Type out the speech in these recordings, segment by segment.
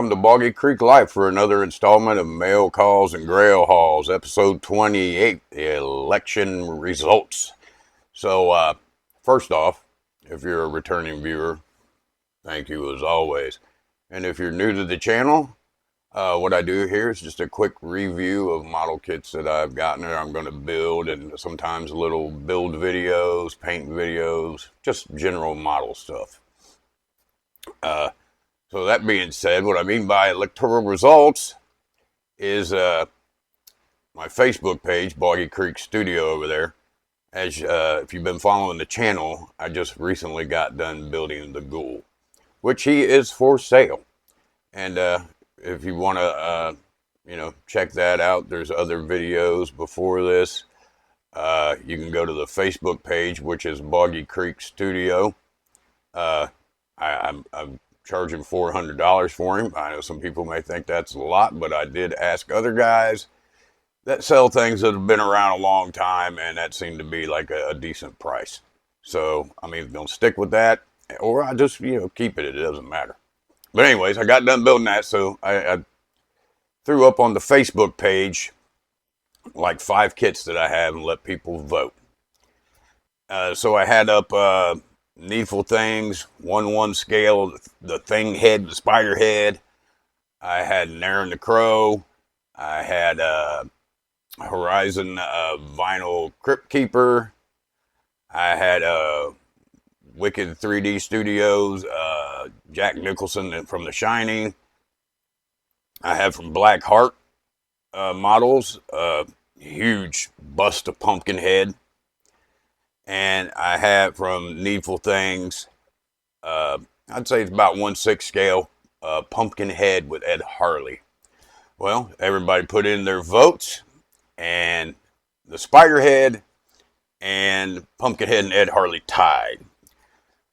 welcome to Boggy Creek Life for another installment of Mail Calls and Grail Halls, episode 28, the election results. So, first off, if you're a returning viewer, thank you as always. And if you're new to the channel, what I do here is just a quick review of model kits that I've gotten or I'm going to build, and sometimes little build videos, paint videos, just general model stuff. So that being said, what I mean by electoral results is my Facebook page, Boggy Creek Studio over there. As if you've been following the channel, I just recently got done building the Ghoul, which he is for sale. And if you want to, check that out, there's other videos before this. You can go to the Facebook page, which is Boggy Creek Studio. I'm charging $400 for him. I know some people may think that's a lot, but I did ask other guys that sell things that have been around a long time, and that seemed to be like a decent price. So I'm either going to stick with that, or I just, keep it. It doesn't matter. But anyways, I got done building that, so I threw up on the Facebook page like 5 kits that I have and let people vote. So I had up Needful Things, 1/1 scale, the thing head, the spider head. I had Naren the Crow. I had Horizon Vinyl Crypt Keeper. I had Wicked 3D Studios, Jack Nicholson from The Shining. I have from Black Heart models, huge bust of Pumpkinhead. And I have from Needful Things, I'd say it's about 1/6 scale, Pumpkinhead with Ed Harley. Well, everybody put in their votes, and the Spiderhead and Pumpkinhead and Ed Harley tied.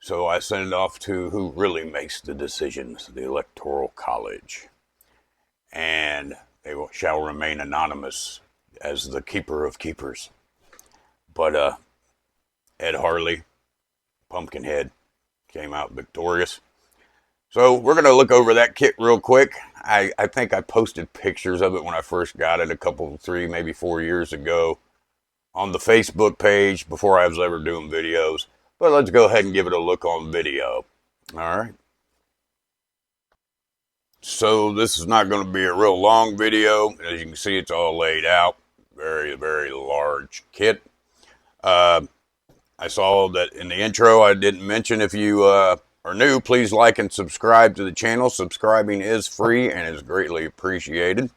So I sent it off to who really makes the decisions, the Electoral College. And they shall remain anonymous as the keeper of keepers. But, Ed Harley, Pumpkinhead, came out victorious. So we're going to look over that kit real quick. I think I posted pictures of it when I first got it 3, maybe 4 years ago on the Facebook page before I was ever doing videos. But let's go ahead and give it a look on video. All right. So this is not going to be a real long video. As you can see, it's all laid out. Very, very large kit. I saw that in the intro, I didn't mention if you are new, please like and subscribe to the channel. Subscribing is free and is greatly appreciated.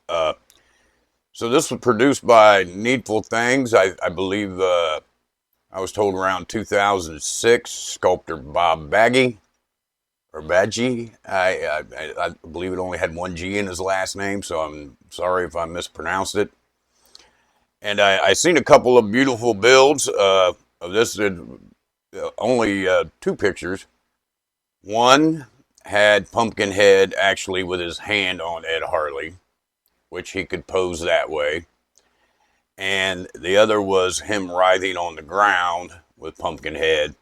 So this was produced by Needful Things. I believe I was told around 2006. Sculptor Bob Baggy, or Badgie. I believe it only had 1 G in his last name, so I'm sorry if I mispronounced it. And I seen a couple of beautiful builds of this. Only 2 pictures. One had Pumpkinhead actually with his hand on Ed Harley, which he could pose that way. And the other was him writhing on the ground with Pumpkinhead,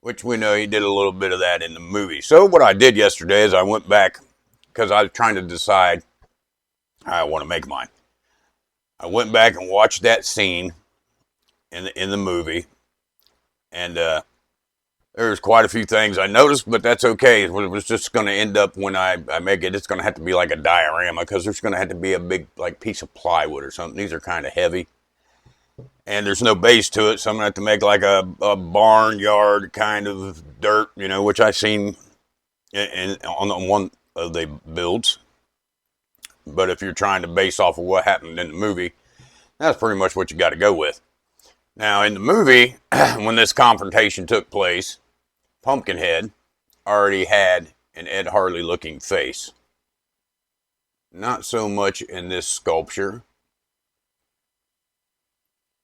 which we know he did a little bit of that in the movie. So what I did yesterday is I went back, because I was trying to decide how I want to make mine. I went back and watched that scene in the movie, and there's quite a few things I noticed, but that's okay. It was just going to end up when I make it, it's going to have to be like a diorama, because there's going to have to be a big piece of plywood or something. These are kind of heavy, and there's no base to it, so I'm going to have to make like a barnyard kind of dirt, which I've seen on one of the builds. But if you're trying to base off of what happened in the movie, that's pretty much what you got to go with. Now, in the movie, when this confrontation took place, Pumpkinhead already had an Ed Harley looking face. Not so much in this sculpture,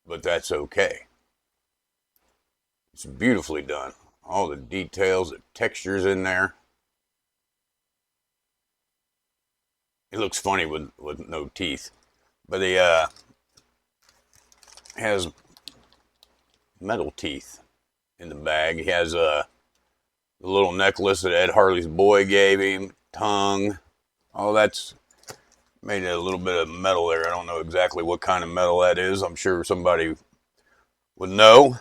but that's okay. It's beautifully done. All the details, the textures in there. It looks funny with no teeth, but he has metal teeth in the bag. He has The little necklace that Ed Harley's boy gave him, tongue, all that's made it a little bit of metal there. I don't know exactly what kind of metal that is. I'm sure somebody would know.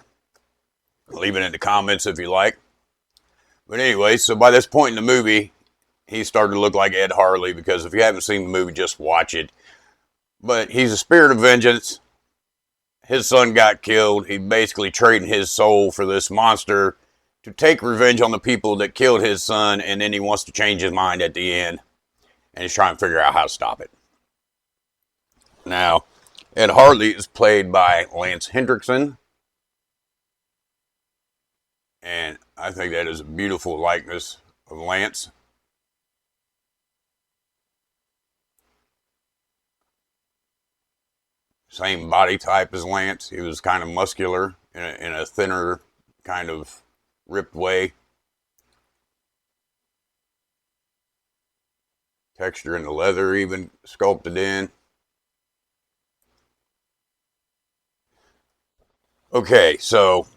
Leave it in the comments if you like. But anyway, so by this point in the movie, he started to look like Ed Harley, because if you haven't seen the movie, just watch it. But he's a spirit of vengeance. His son got killed. He's basically trading his soul for this monster to take revenge on the people that killed his son, and then he wants to change his mind at the end, and he's trying to figure out how to stop it. Now, Ed Harley is played by Lance Hendrickson, and I think that is a beautiful likeness of Lance. Same body type as Lance. He was kind of muscular in a thinner, kind of ripped way. Texture in the leather even sculpted in. Okay, so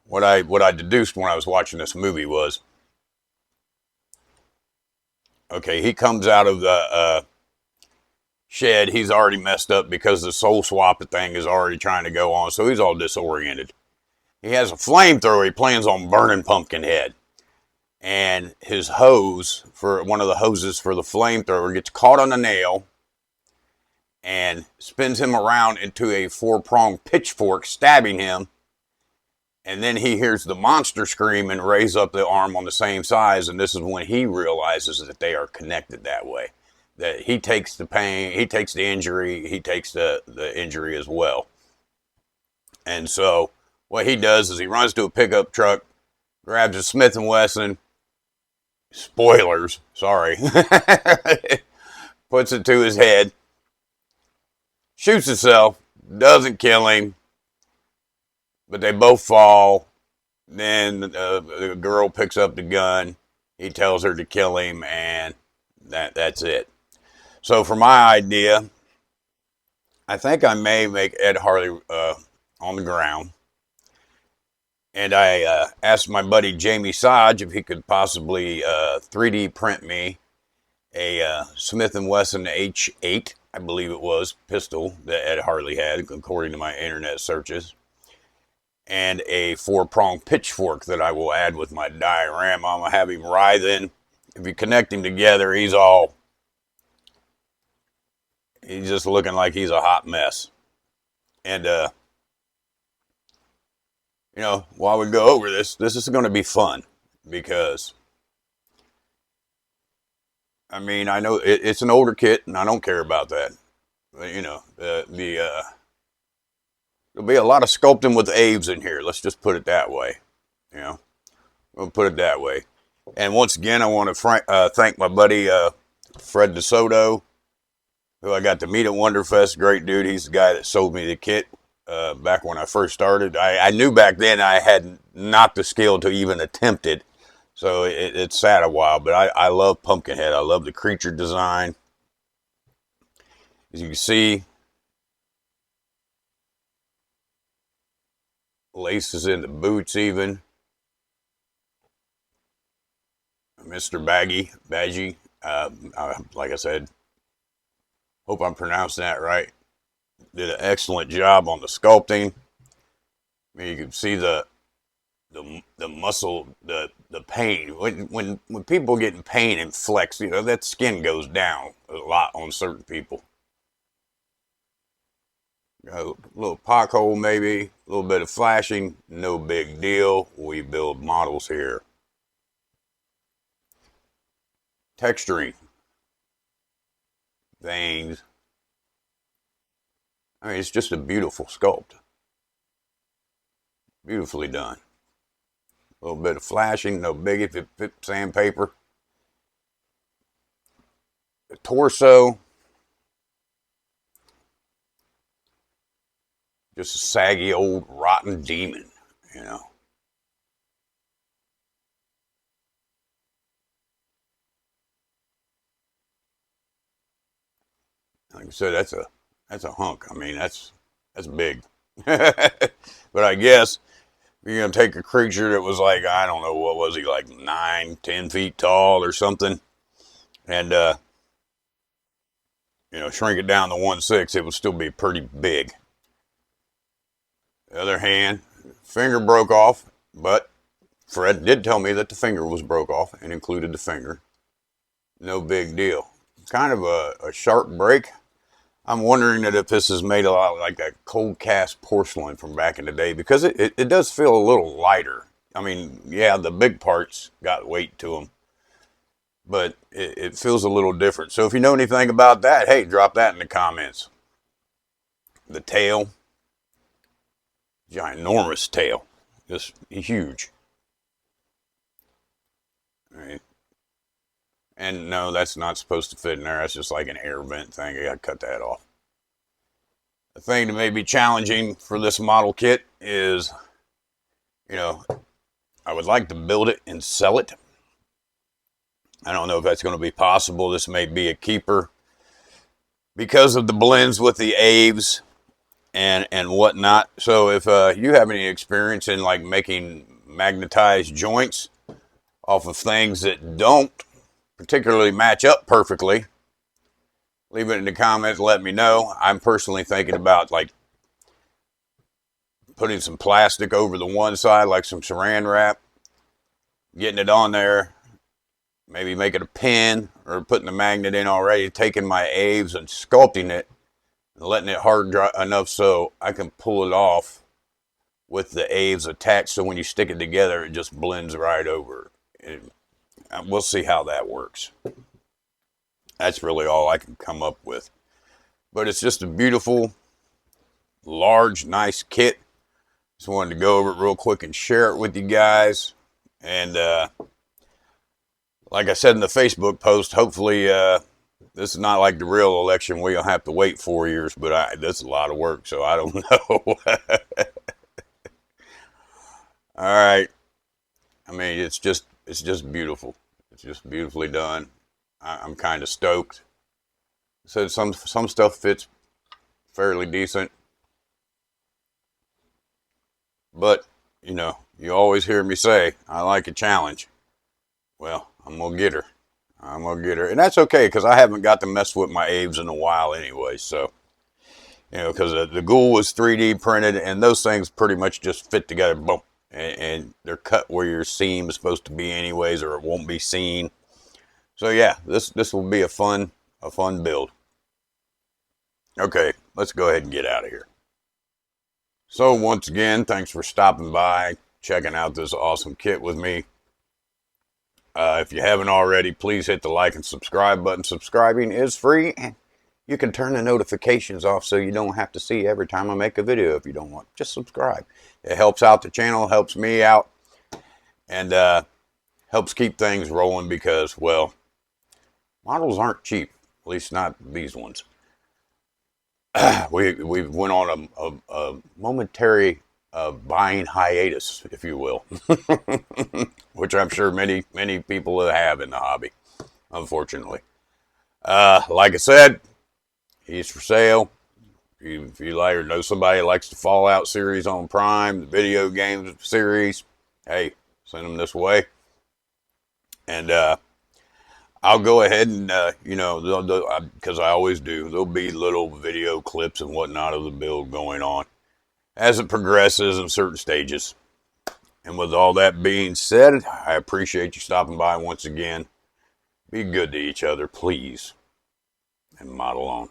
what I deduced when I was watching this movie was, okay, he comes out of the shed. He's already messed up because the soul swap thing is already trying to go on, so he's all disoriented. He has a flamethrower. He plans on burning Pumpkinhead, and his hose, for one of the hoses for the flamethrower, gets caught on a nail and spins him around into a 4-pronged pitchfork, stabbing him. And then he hears the monster scream and raise up the arm on the same size, and this is when he realizes that they are connected that way. That he takes the pain, he takes the injury, he takes the injury as well. And so what he does is he runs to a pickup truck, grabs a Smith & Wesson, spoilers, sorry, puts it to his head, shoots himself, doesn't kill him, but they both fall. Then the girl picks up the gun. He tells her to kill him, and that's it. So for my idea, I think I may make Ed Harley on the ground. And I asked my buddy Jamie Sodge if he could possibly 3D print me a Smith & Wesson H8, I believe it was, pistol that Ed Harley had, according to my internet searches, and a 4-pronged pitchfork that I will add with my diorama. I'm going to have him writhing. If you connect him together, he's just looking like he's a hot mess. And, while we go over this is going to be fun, because, I mean, I know it's an older kit, and I don't care about that. But, there'll be a lot of sculpting with Aves in here. Let's just put it that way. We'll put it that way. And once again, I want to thank my buddy Fred DeSoto, who I got to meet at Wonderfest. Great dude. He's the guy that sold me the kit back when I first started. I knew back then I had not the skill to even attempt it. So it sat a while. But I love Pumpkinhead. I love the creature design. As you can see, laces in the boots even. Mr. Badgie, like I said, hope I'm pronouncing that right. Did an excellent job on the sculpting. I mean, you can see the muscle, the pain. When people get in pain and flex, that skin goes down a lot on certain people. Got a little pothole maybe, a little bit of flashing, no big deal. We build models here. Texturing. Veins. I mean, it's just a beautiful sculpt. Beautifully done. A little bit of flashing, no biggie, sandpaper. The torso. Just a saggy old rotten demon, Like I said, that's a hunk. I mean, that's big. But I guess You're going to take a creature that was like, I don't know, what was he, like 9, 10 feet tall or something, and, you know, shrink it down to 1/6, it would still be pretty big. The other hand, finger broke off, but Fred did tell me that the finger was broke off and included the finger. No big deal. Kind of a sharp break. I'm wondering that if this is made a lot like that cold cast porcelain from back in the day, because it does feel a little lighter. I mean, yeah, the big parts got weight to them, but it feels a little different. So if you know anything about that, hey, drop that in the comments. The tail, ginormous tail, just huge. All right. And no, that's not supposed to fit in there. That's just like an air vent thing. I gotta cut that off. The thing that may be challenging for this model kit is, you know, I would like to build it and sell it. I don't know if that's going to be possible. This may be a keeper because of the blends with the Aves and whatnot. So if you have any experience in like making magnetized joints off of things that don't particularly match up perfectly, leave it in the comments, let me know. I'm personally thinking about like putting some plastic over the one side, like some saran wrap, getting it on there, maybe making a pin or putting the magnet in already, taking my Aves and sculpting it and letting it hard dry enough so I can pull it off with the Aves attached, so when you stick it together it just blends right over. And we'll see how that works. That's really all I can come up with. But it's just a beautiful, large, nice kit. Just wanted to go over it real quick and share it with you guys. And like I said in the Facebook post, hopefully this is not like the real election where you'll have to wait 4 years, but that's a lot of work, so I don't know. All right. I mean, it's just beautiful. It's just beautifully done. I'm kind of stoked. So some stuff fits fairly decent, but you know, you always hear me say I like a challenge. Well, I'm gonna get her. I'm gonna get her, and that's okay because I haven't got to mess with my Aves in a while anyway. So, you know, because the ghoul was 3D printed, and those things pretty much just fit together, boom, and they're cut where your seam is supposed to be anyways, or it won't be seen. So yeah, this will be a fun build. Okay, let's go ahead and get out of here. So once again, thanks for stopping by, checking out this awesome kit with me. If you haven't already, please hit the like and subscribe button. Subscribing is free, and you can turn the notifications off so you don't have to see every time I make a video if you don't want. Just subscribe. It helps out the channel, helps me out, and helps keep things rolling because, well, models aren't cheap, at least not these ones. We went on a momentary buying hiatus, if you will, which I'm sure many people have in the hobby, unfortunately. Like I said, he's for sale. If you like or know somebody that likes the Fallout series on Prime, the video games series, hey, send them this way. And I'll go ahead and, you know, because I always do, there'll be little video clips and whatnot of the build going on as it progresses in certain stages. And with all that being said, I appreciate you stopping by once again. Be good to each other, please, and model on.